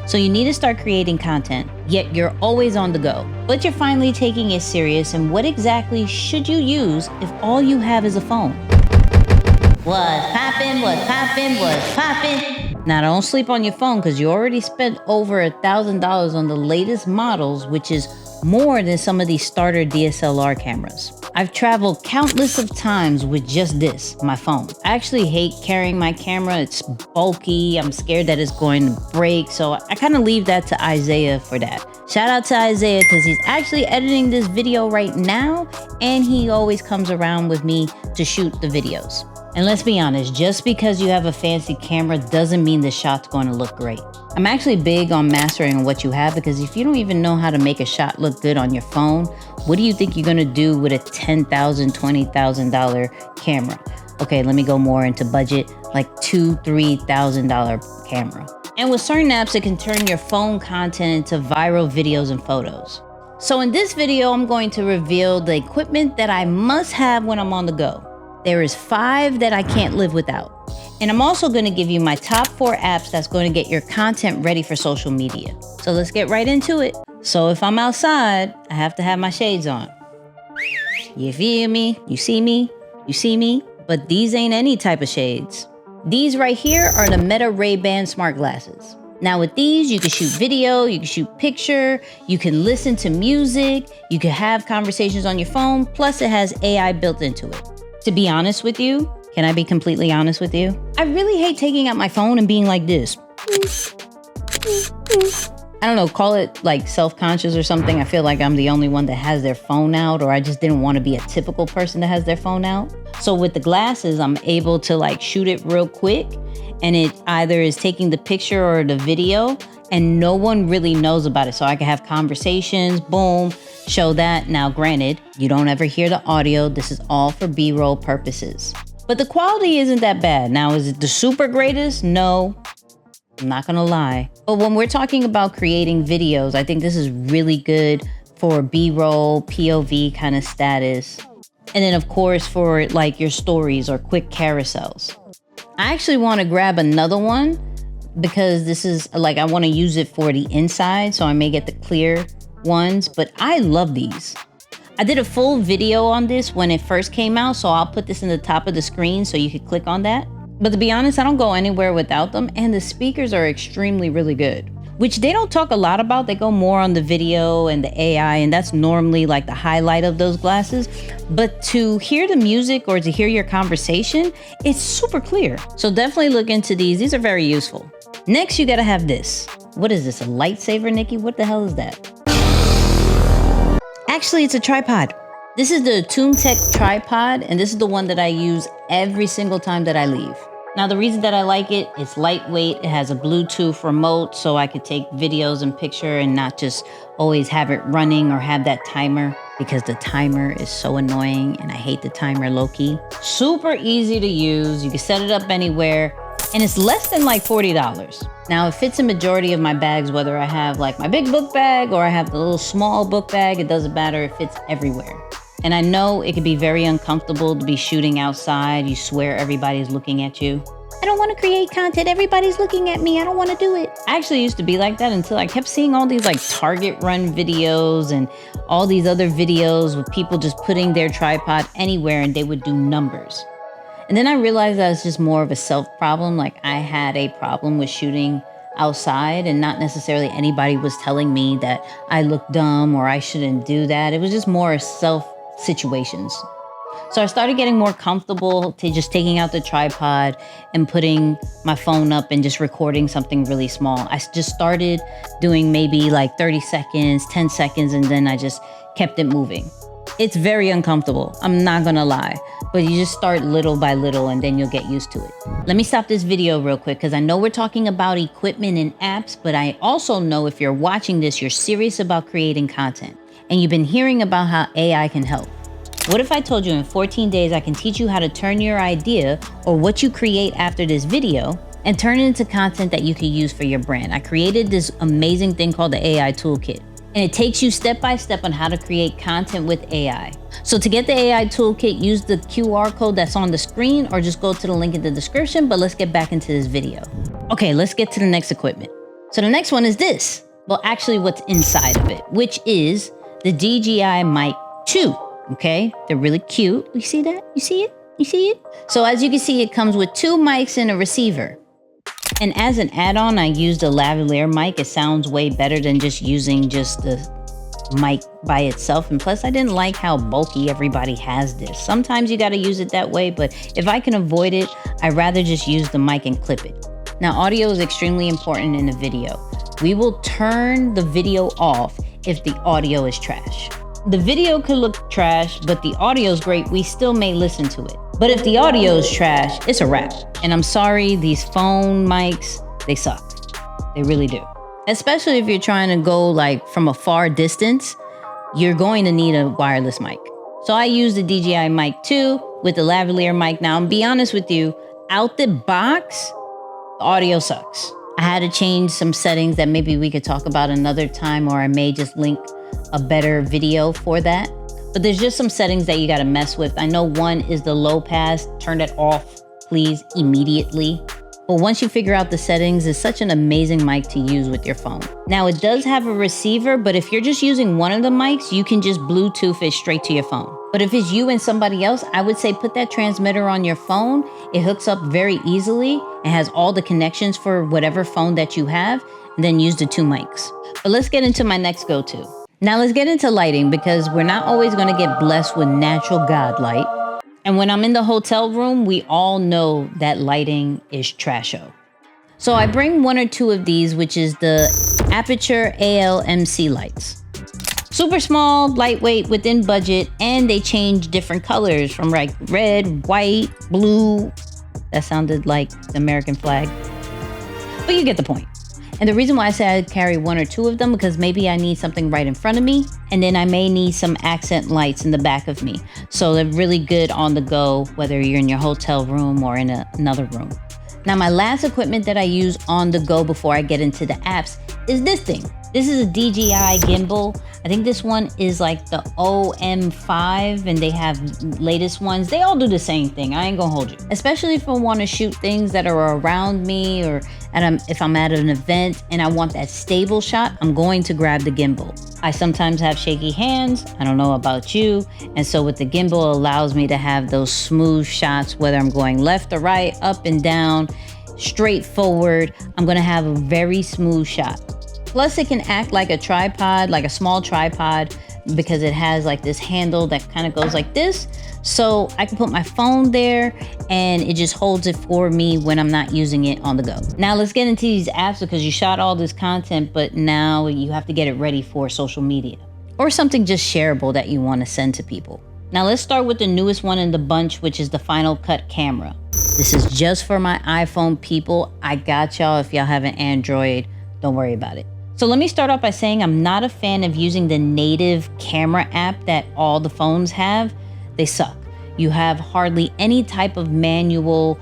So you need to start creating content, yet you're always on the go. But you're finally taking it serious, and what exactly should you use if all you have is a phone? What's poppin', what's poppin', what's poppin'? Now don't sleep on your phone, because you already spent over $1,000 on the latest models, which is more than some of these starter DSLR cameras. I've traveled countless of times with just this, my phone. I actually hate carrying my camera. It's bulky. I'm scared that it's going to break. So I kind of leave that to Isaiah for that. Shout out to Isaiah, because he's actually editing this video right now, and he always comes around with me to shoot the videos. And let's be honest, just because you have a fancy camera doesn't mean the shot's going to look great. I'm actually big on mastering what you have, because if you don't even know how to make a shot look good on your phone, what do you think you're going to do with a $10,000, $20,000 camera? Okay, let me go more into budget, like $2,000, $3,000 camera. And with certain apps, it can turn your phone content into viral videos and photos. So in this video, I'm going to reveal the equipment that I must have when I'm on the go. There is 5 that I can't live without. And I'm also going to give you my top 4 apps that's going to get your content ready for social media. So let's get right into it. So if I'm outside, I have to have my shades on. You feel me? You see me? You see me? But these ain't any type of shades. These right here are the Meta Ray-Ban smart glasses. Now with these, you can shoot video, you can shoot picture, you can listen to music, you can have conversations on your phone, plus it has AI built into it. To be honest with you, can I be completely honest with you? I really hate taking out my phone and being like this. I don't know, call it like self-conscious or something. I feel like I'm the only one that has their phone out, or I just didn't want to be a typical person that has their phone out. So with the glasses, I'm able to like shoot it real quick, and it either is taking the picture or the video, and no one really knows about it. So I can have conversations, boom, show that. Now, granted, you don't ever hear the audio. This is all for B-roll purposes. But the quality isn't that bad. Now, is it the super greatest? No, I'm not gonna lie. But when we're talking about creating videos, I think this is really good for B-roll, POV kind of status. And then of course, for like your stories or quick carousels. I actually want to grab another one, because this is like, I want to use it for the inside. So I may get the clear ones, but I love these. I did a full video on this when it first came out, so I'll put this in the top of the screen so you can click on that. But to be honest, I don't go anywhere without them, and the speakers are extremely really good, which they don't talk a lot about. They go more on the video and the AI, and that's normally like the highlight of those glasses. But to hear the music or to hear your conversation, it's super clear. So definitely look into these. These are very useful. Next, you gotta have this. What is this, a lightsaber, Nicky? What the hell is that? Actually, it's a tripod. This is the Atumtek Tripod, and this is the one that I use every single time that I leave. Now, the reason that I like it, it's lightweight. It has a Bluetooth remote, so I could take videos and picture and not just always have it running or have that timer, because the timer is so annoying and I hate the timer low-key. Super easy to use. You can set it up anywhere, and it's less than like $40. Now, it fits a majority of my bags, whether I have like my big book bag or I have the little small book bag. It doesn't matter. It fits everywhere. And I know it can be very uncomfortable to be shooting outside. You swear everybody's looking at you. I don't want to create content. Everybody's looking at me. I don't want to do it. I actually used to be like that until I kept seeing all these like Target run videos and all these other videos with people just putting their tripod anywhere and they would do numbers. And then I realized that it's just more of a self problem. Like I had a problem with shooting outside, and not necessarily anybody was telling me that I look dumb or I shouldn't do that. It was just more self situations. So I started getting more comfortable to just taking out the tripod and putting my phone up and just recording something really small. I just started doing maybe like 30 seconds, 10 seconds, and then I just kept it moving. It's very uncomfortable, I'm not gonna lie, but you just start little by little and then you'll get used to it. Let me stop this video real quick, because I know we're talking about equipment and apps, but I also know if you're watching this, you're serious about creating content and you've been hearing about how AI can help. What if I told you in 14 days I can teach you how to turn your idea or what you create after this video and turn it into content that you can use for your brand? I created this amazing thing called the AI Toolkit, and it takes you step by step on how to create content with AI. So to get the AI Toolkit, use the QR code that's on the screen or just go to the link in the description, but let's get back into this video. Okay, let's get to the next equipment. So the next one is this. Well, actually what's inside of it, which is the DJI Mic 2, okay? They're really cute. You see that? You see it? You see it? So as you can see, it comes with 2 mics and a receiver. And as an add-on, I used a lavalier mic. It sounds way better than just using just the mic by itself. And plus, I didn't like how bulky everybody has this. Sometimes you gotta use it that way, but if I can avoid it, I'd rather just use the mic and clip it. Now, audio is extremely important in a video. We will turn the video off if the audio is trash. The video could look trash, but the audio is great. We still may listen to it. But if the audio is trash, it's a wrap. And I'm sorry, these phone mics, they suck. They really do. Especially if you're trying to go like from a far distance, you're going to need a wireless mic. So I use the DJI Mic 2 with the lavalier mic. Now, I'll be honest with you, out the box, the audio sucks. I had to change some settings that maybe we could talk about another time, or I may just link a better video for that. But there's just some settings that you gotta mess with. I know one is the low pass. Turn that off, please, immediately. But once you figure out the settings, it's such an amazing mic to use with your phone. Now, it does have a receiver, but if you're just using one of the mics, you can just Bluetooth it straight to your phone. But if it's you and somebody else, I would say put that transmitter on your phone. It hooks up very easily and has all the connections for whatever phone that you have, and then use the 2 mics. But let's get into my next go-to. Now let's get into lighting, because we're not always gonna get blessed with natural God light. And when I'm in the hotel room, we all know that lighting is trasho. So I bring 1 or 2 of these, which is the Aputure ALMC lights. Super small, lightweight, within budget, and they change different colors from like red, white, blue. That sounded like the American flag, but you get the point. And the reason why I say I carry 1 or 2 of them, because maybe I need something right in front of me, and then I may need some accent lights in the back of me. So they're really good on the go, whether you're in your hotel room or in another room. Now, my last equipment that I use on the go before I get into the apps is this thing. This is a DJI Gimbal. I think this one is like the OM5, and they have latest ones. They all do the same thing. I ain't gonna hold you. Especially if I want to shoot things that are around me, or if I'm at an event and I want that stable shot, I'm going to grab the gimbal. I sometimes have shaky hands. I don't know about you. And so with the gimbal, it allows me to have those smooth shots, whether I'm going left or right, up and down, straight forward. I'm gonna have a very smooth shot. Plus, it can act like a tripod, like a small tripod, because it has like this handle that kind of goes like this. So I can put my phone there and it just holds it for me when I'm not using it on the go. Now let's get into these apps, because you shot all this content, but now you have to get it ready for social media or something just shareable that you want to send to people. Now let's start with the newest one in the bunch, which is the Final Cut camera. This is just for my iPhone people. I got y'all. If y'all have an Android, don't worry about it. So let me start off by saying I'm not a fan of using the native camera app that all the phones have. They suck. You have hardly any type of manual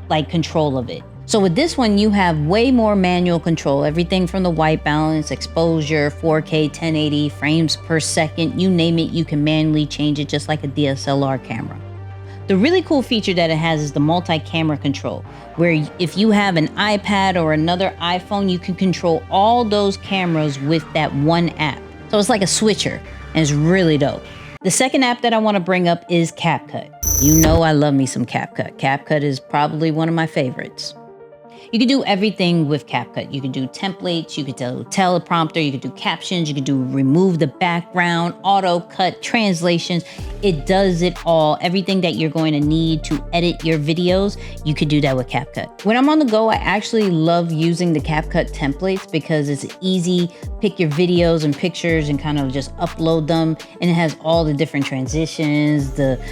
control of it. So with this one, you have way more manual control. Everything from the white balance, exposure, 4K, 1080, frames per second, you name it, you can manually change it just like a DSLR camera. The really cool feature that it has is the multi-camera control, where if you have an iPad or another iPhone, you can control all those cameras with that one app. So it's like a switcher, and it's really dope. The second app that I want to bring up is CapCut. You know I love me some CapCut. CapCut is probably one of my favorites. You can do everything with CapCut. You can do templates, you could do teleprompter, you could do captions, you could do remove the background, auto cut, translations. It does it all. Everything that you're going to need to edit your videos, you could do that with CapCut. When I'm on the go, I actually love using the CapCut templates because it's easy. Pick your videos and pictures and kind of just upload them. And it has all the different transitions, the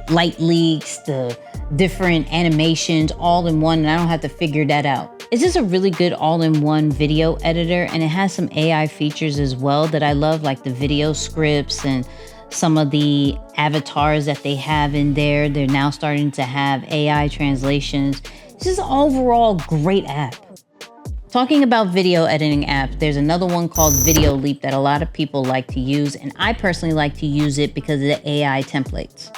light leaks, the different animations all in one, and I don't have to figure that out. It's just a really good all-in-one video editor, and it has some AI features as well that I love, like the video scripts and some of the avatars that they have in there. They're now starting to have AI translations. It's just an overall great app. Talking about video editing apps, there's another one called Video Leap that a lot of people like to use, and I personally like to use it because of the AI templates.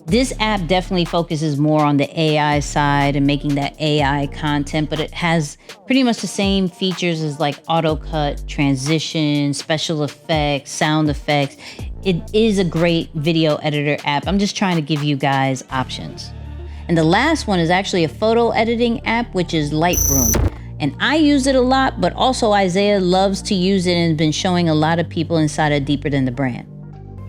This app definitely focuses more on the AI side and making that AI content, but it has pretty much the same features as like auto cut, transition, special effects, sound effects. It is a great video editor app. I'm just trying to give you guys options. And the last one is actually a photo editing app, which is Lightroom. And I use it a lot, but also Isaiah loves to use it and has been showing a lot of people inside of Deeper Than the Brand.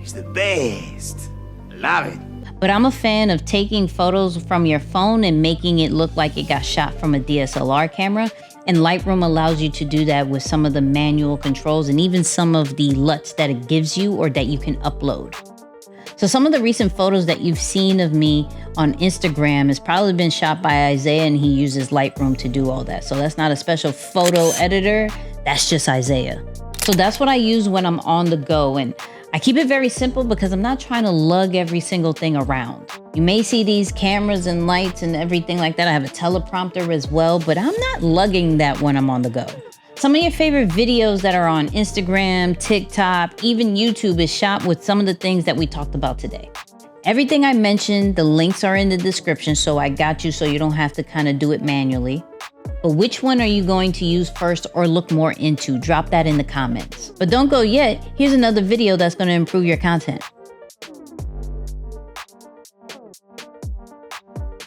It's the best. Love it. But I'm a fan of taking photos from your phone and making it look like it got shot from a DSLR camera. And Lightroom allows you to do that with some of the manual controls and even some of the LUTs that it gives you or that you can upload. So some of the recent photos that you've seen of me on Instagram has probably been shot by Isaiah, and he uses Lightroom to do all that. So that's not a special photo editor, that's just Isaiah. So that's what I use when I'm on the go. And I keep it very simple because I'm not trying to lug every single thing around. You may see these cameras and lights and everything like that. I have a teleprompter as well, but I'm not lugging that when I'm on the go. Some of your favorite videos that are on Instagram, TikTok, even YouTube is shot with some of the things that we talked about today. Everything I mentioned, the links are in the description, so I got you so you don't have to kind of do it manually. But which one are you going to use first or look more into? Drop that in the comments. But don't go yet. Here's another video that's going to improve your content.